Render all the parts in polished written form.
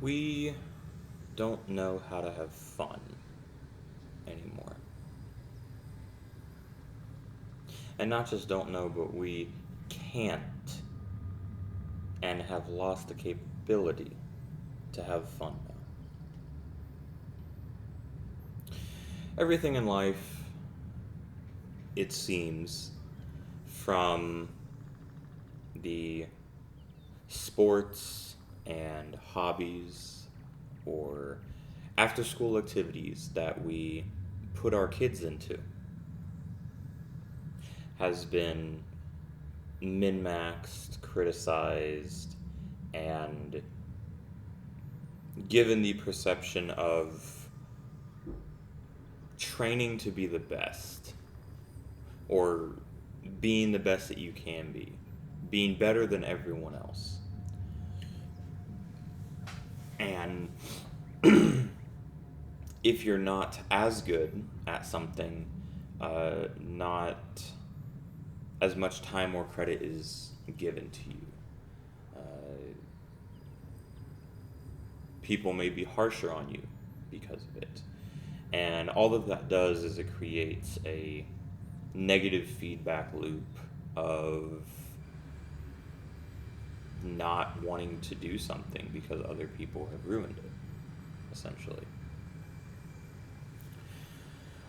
We don't know how to have fun anymore. And not just don't know, but we can't and have lost the capability to have fun now. Everything in life, it seems, from the sports and hobbies or after school activities that we put our kids into, has been min maxed, criticized, and given the perception of training to be the best or being the best that you can be, being better than everyone else. And if you're not as good at something, not as much time or credit is given to you. Uh, People may be harsher on you because of it. And all of that does is it creates a negative feedback loop of not wanting to do something because other people have ruined it, essentially.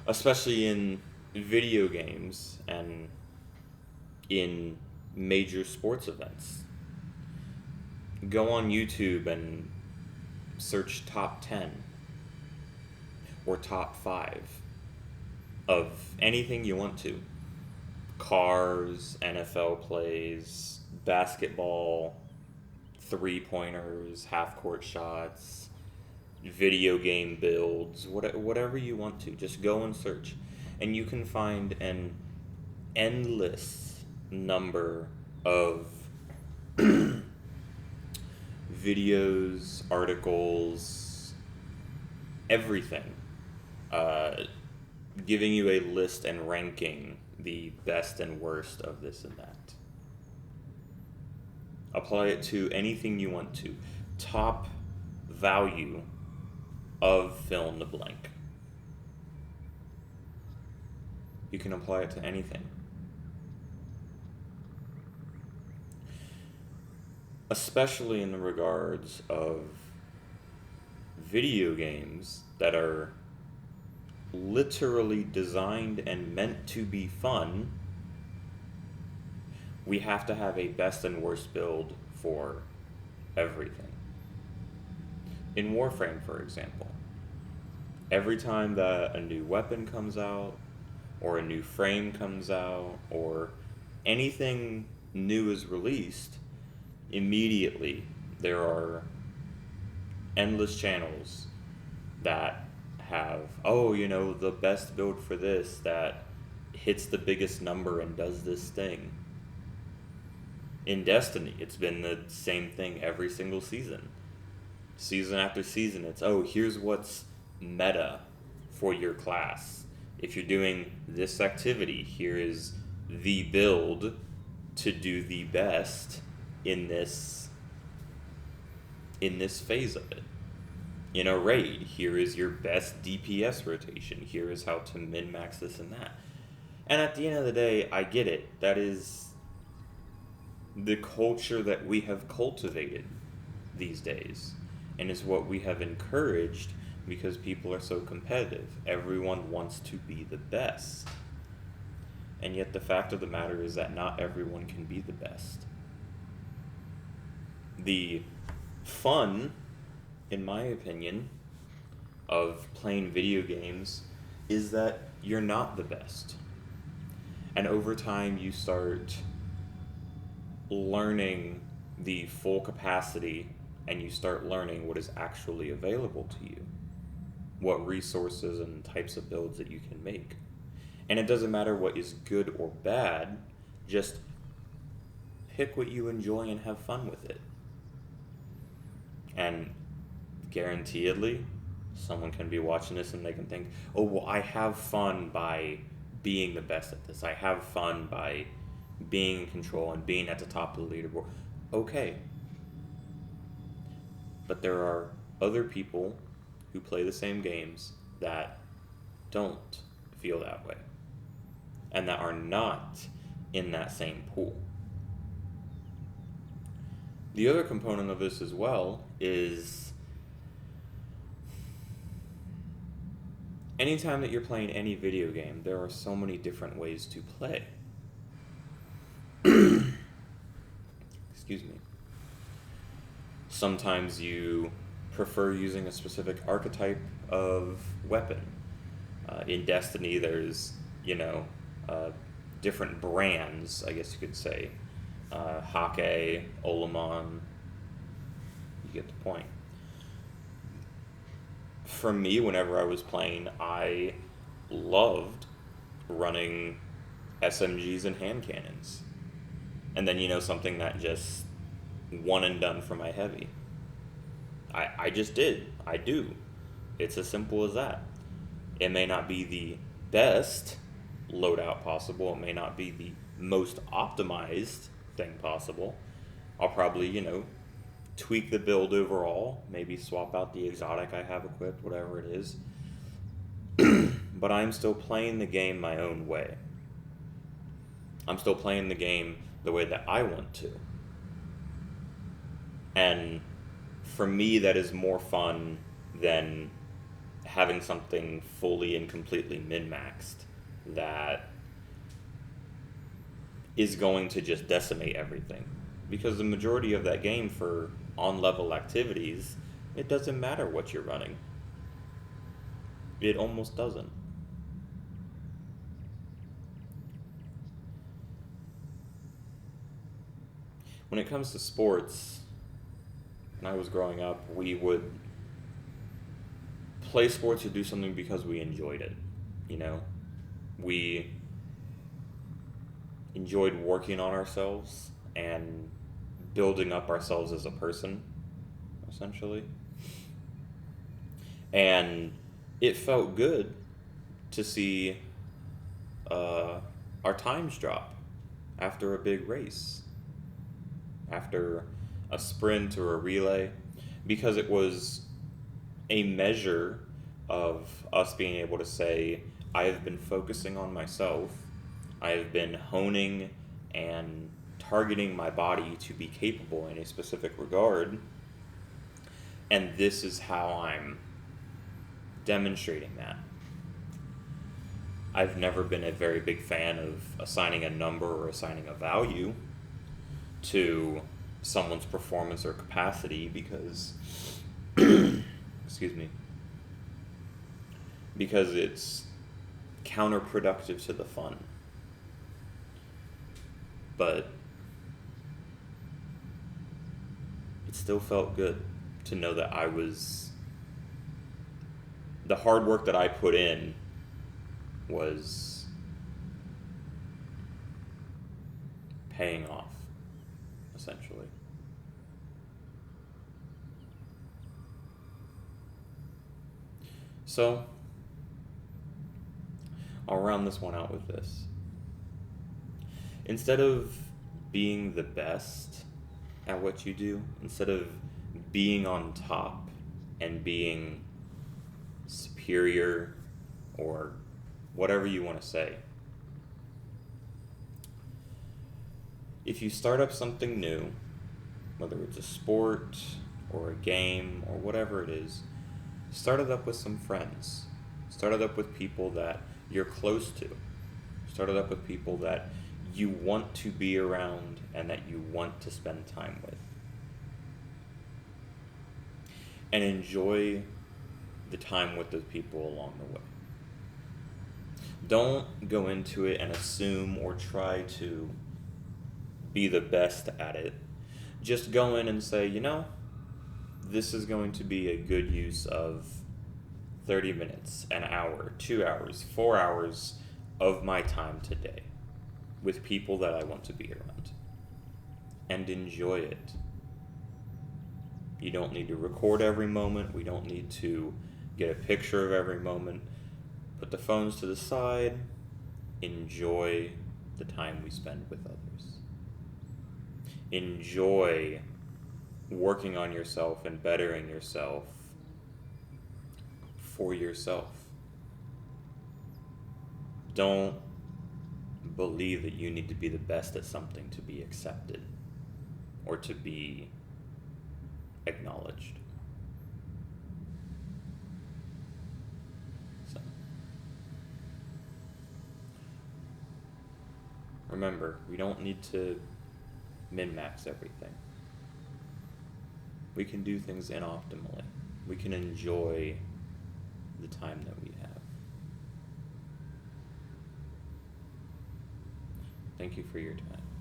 Especially in video games and in major sports events. Go on YouTube and search top 10 or top 5 of anything you want to. Cars, NFL plays, basketball, three pointers, half court shots, video game builds, whatever you want to. Just go and search. And you can find an endless number of videos, articles, everything, uh, giving you a list and ranking the best and worst of this and that. Apply it to anything you want to. Top value of fill in the blank. You can apply it to anything. Especially in the regards of video games that are literally designed and meant to be fun, we have to have a best and worst build for everything. In Warframe, for example, every time that a new weapon comes out, or a new frame comes out, or anything new is released, immediately there are endless channels that have, oh, the best build for this that hits the biggest number and does this thing. In Destiny, it's been the same thing every single season. Season after season, it's, oh, here's what's meta for your class. If you're doing this activity, here is the build to do the best in this phase of it. In a raid, here is your best DPS rotation. Here is how to min-max this and that. And at the end of the day, I get it. That is the culture that we have cultivated these days. And is what we have encouraged because people are so competitive. Everyone wants to be the best. And yet the fact of the matter is that not everyone can be the best. The fun, in my opinion, of playing video games is that you're not the best. And over time, you start learning the full capacity and you start learning what is actually available to you, what resources and types of builds that you can make. And it doesn't matter what is good or bad, just pick what you enjoy and have fun with it. And guaranteedly, someone can be watching this and they can think, oh, well, I have fun by being the best at this. I have fun by being in control and being at the top of the leaderboard. Okay. But there are other people who play the same games that don't feel that way and that are not in that same pool. The other component of this as well is anytime that you're playing any video game, there are so many different ways to play. Excuse me. Sometimes you prefer using a specific archetype of weapon. In Destiny, there's, different brands, I guess you could say. Hake, Olamon, you get the point. For me, whenever I was playing, I loved running SMGs and hand cannons. And then, something that just one and done for my heavy. I just did. I do. It's as simple as that. It may not be the best loadout possible. It may not be the most optimized thing possible. I'll probably, tweak the build overall. Maybe swap out the exotic I have equipped, whatever it is. But I'm still playing the game my own way. I'm still playing the game the way that I want to. And for me, that is more fun than having something fully and completely min-maxed that is going to just decimate everything. Because the majority of that game for on-level activities, it doesn't matter what you're running. It almost doesn't. When it comes to sports, when I was growing up, we would play sports or do something because we enjoyed it. We enjoyed working on ourselves and building up ourselves as a person, essentially. And it felt good to see our times drop after a big race, after a sprint or a relay, because it was a measure of us being able to say, I have been focusing on myself, I have been honing and targeting my body to be capable in a specific regard, and this is how I'm demonstrating that. I've never been a very big fan of assigning a number or assigning a value to someone's performance or capacity because excuse me, because it's counterproductive to the fun. But it still felt good to know that the hard work that I put in was paying off, essentially. So, I'll round this one out with this. Instead of being the best at what you do, instead of being on top and being superior or whatever you want to say, if you start up something new, whether it's a sport or a game or whatever it is, start it up with some friends. Start it up with people that you're close to. Start it up with people that you want to be around and that you want to spend time with. And enjoy the time with those people along the way. Don't go into it and assume or try to be the best at it. Just go in and say, this is going to be a good use of 30 minutes, an hour, 2 hours, 4 hours of my time today with people that I want to be around. And enjoy it. You don't need to record every moment. We don't need to get a picture of every moment. Put the phones to the side. Enjoy the time we spend with others. Enjoy working on yourself and bettering yourself for yourself. Don't believe that you need to be the best at something to be accepted or to be acknowledged. So, remember, we don't need to min-max everything. We can do things inoptimally. We can enjoy the time that we have. Thank you for your time.